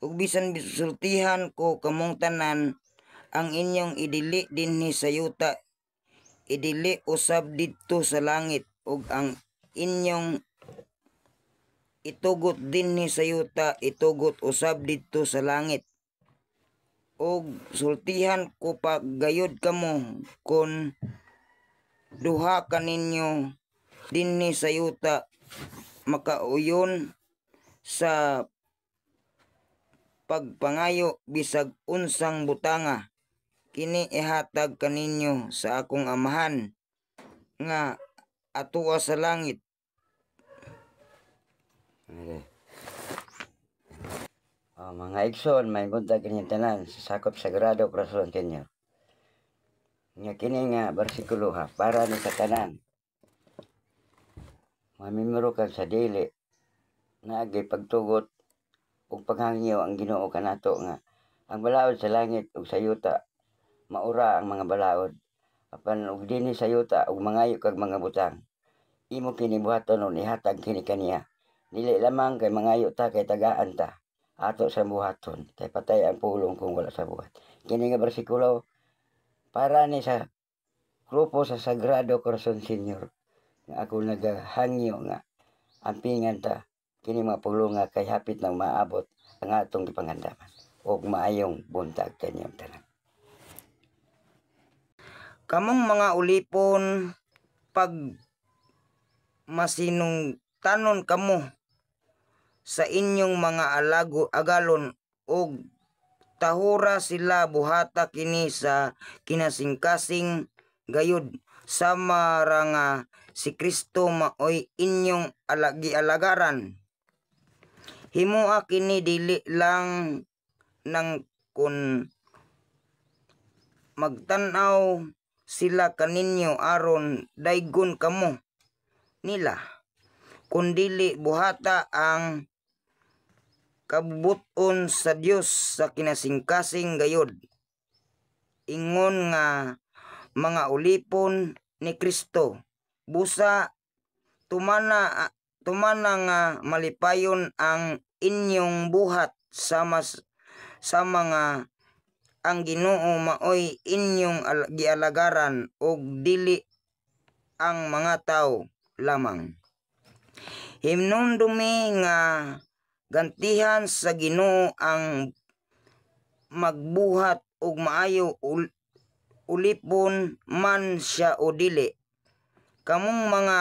ug bisan bisultihan ko kamong tanan, ang inyong idili dinhi sa yuta idili usab didto sa langit, ug ang inyong itugot dinhi sa yuta itugot usab didto sa langit. Og sultihan ko pa gayud kamo kun duha kaninyo dinhi sa yuta makauyon sa pagpangayo bisag unsang butanga, kini ihatag kaninyo sa akong amahan nga atoa sa langit. Okay. Mga igsoon, may buntag kanyang tanan sa sakop Sagrado Corazon Senior. Nga kini nga bersikulo ha, para ni sa tanan. Mamimiro ka sa dili na agay pagtugot ug paghangyo ang Ginoo kanato nga ang balaod sa langit ug sa yuta maura ang mga balaod apan ug dinhi sa yuta ug mangayo kag mga butang. Imo kini buhaton ug ihatag kini kaniya. Dili lamang kay mangayo ta kay tagaan ta ato sa buhaton kay patay ang pulong kung wala sa buhat. Kini nga bersikulo para ni sa grupo sa Sagrado Corazon Senior nga ako nagahangyo nga ampingan ta kini mga pulong nga kay hapit nang maabot ang atong gipangandaman ug maayong buntag kanyang tanan. Kamong mga ulipon, pag masinungtanon kamo sa inyong mga agalon ug tahura sila buhata kini sa kinasingkasing gayud sama ra nga si Kristo maoy inyong alagaran. Himoa kini dili lang nang kun magtan-aw sila kaninyo aron daygon kamo nila, kundili buhata ang kabubuton sa Dios sa kinasingkasing gayud. Ingon nga mga ulipon ni Kristo, busa tumana nga malipayon ang inyong buhat sama nga ang Ginoo maoy inyong gialagaran ug dili ang mga tawo lamang. Hinumdumi nga gantihan sa Ginoo ang magbuhat ug maayo ulipon man siya o dili. Kamong mga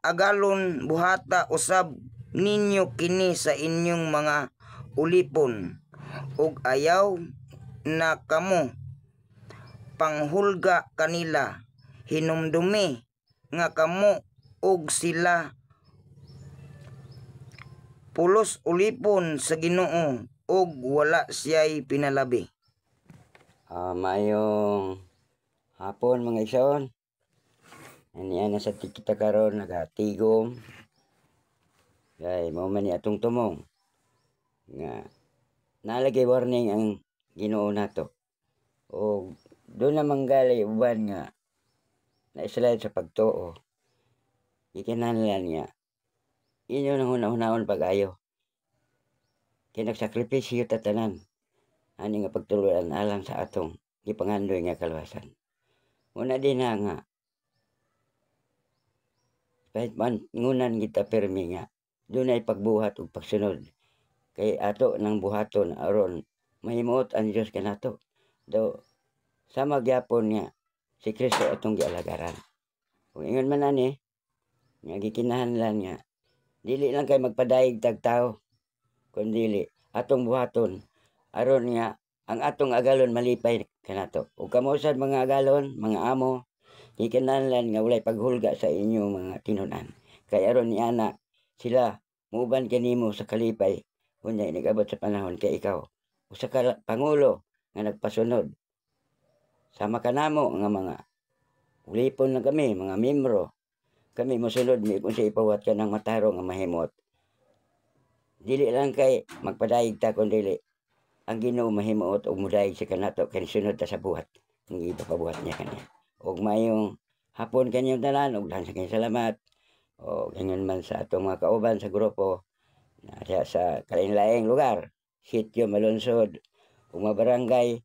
agalon buhata usab ninyo kini sa inyong mga ulipon ug ayaw na kamo panghulga kanila. Hinumdumi nga kamo ug sila pulos ulipon sa Ginoo ug wala siya'y pinalabi. Mayong hapon mga igsoon. Aniya na sa kita karon nagatigom. Kay mao man ni atong tumong nga nalagay warning ang Ginoo nato. O doon na manggali uban nga naisalad sa pagtuo. Ikinahanglan nga inyo nang hunahon pag-ayo. Kinagsakripisyo ta tanan. Ani nga pagtuluyan alang sa atong gipangandoy nga kaluwasan. Una din na nga kahit man ngunan kita permi nga dunay pagbuhat ug pagsunod kay ato nang buhaton aron mahimuot ang Dios kanato. Do sama gyapon nga si Kristo atong gialagaran. Kung ingon man ani nga gikinahanglan nga dili lang kay magpadayeg tag tao kundi atong buhaton aron nga ang atong agalon malipay kanato. Ug kamo sad mga agalon, mga amo, gikinahanglan nga walay paghulga sa inyong mga tinud-an. Kay aron ni ana sila muban kanimo sa kalipay unya nag-abot sa panahon kay ikaw usa ka pangulo nga nagpasunod. Sama kanamo nga mga ulipon na kami, mga membro. Kami mosunod mi kung sa ipawat ka ng mataro nga mahimot. Dili lang kay magpadayeg ta kun dili ang Ginoo mahimuot og mudayeg sa kanato kay sunod ta sa buhat. Ang ipapabuhat niya kaniya. Og mayong hapon kanyang tanan og daghang sa salamat. O ganyan man sa atong mga kauban sa grupo na sa kalain-laing lugar sityo Malonsod ug mga barangay.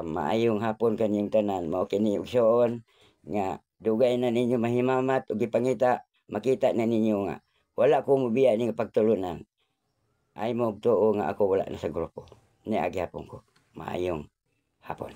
Maayong hapon kanyang tanan. Mao kini igsoon nga dugay na ninyo mahimamat ug ipangita, makita na ninyo nga wala ko mobiya ning pagtulunan. Ay mo tuo nga ako wala na sa grupo. Ni agyapon ko. Maayong hapon.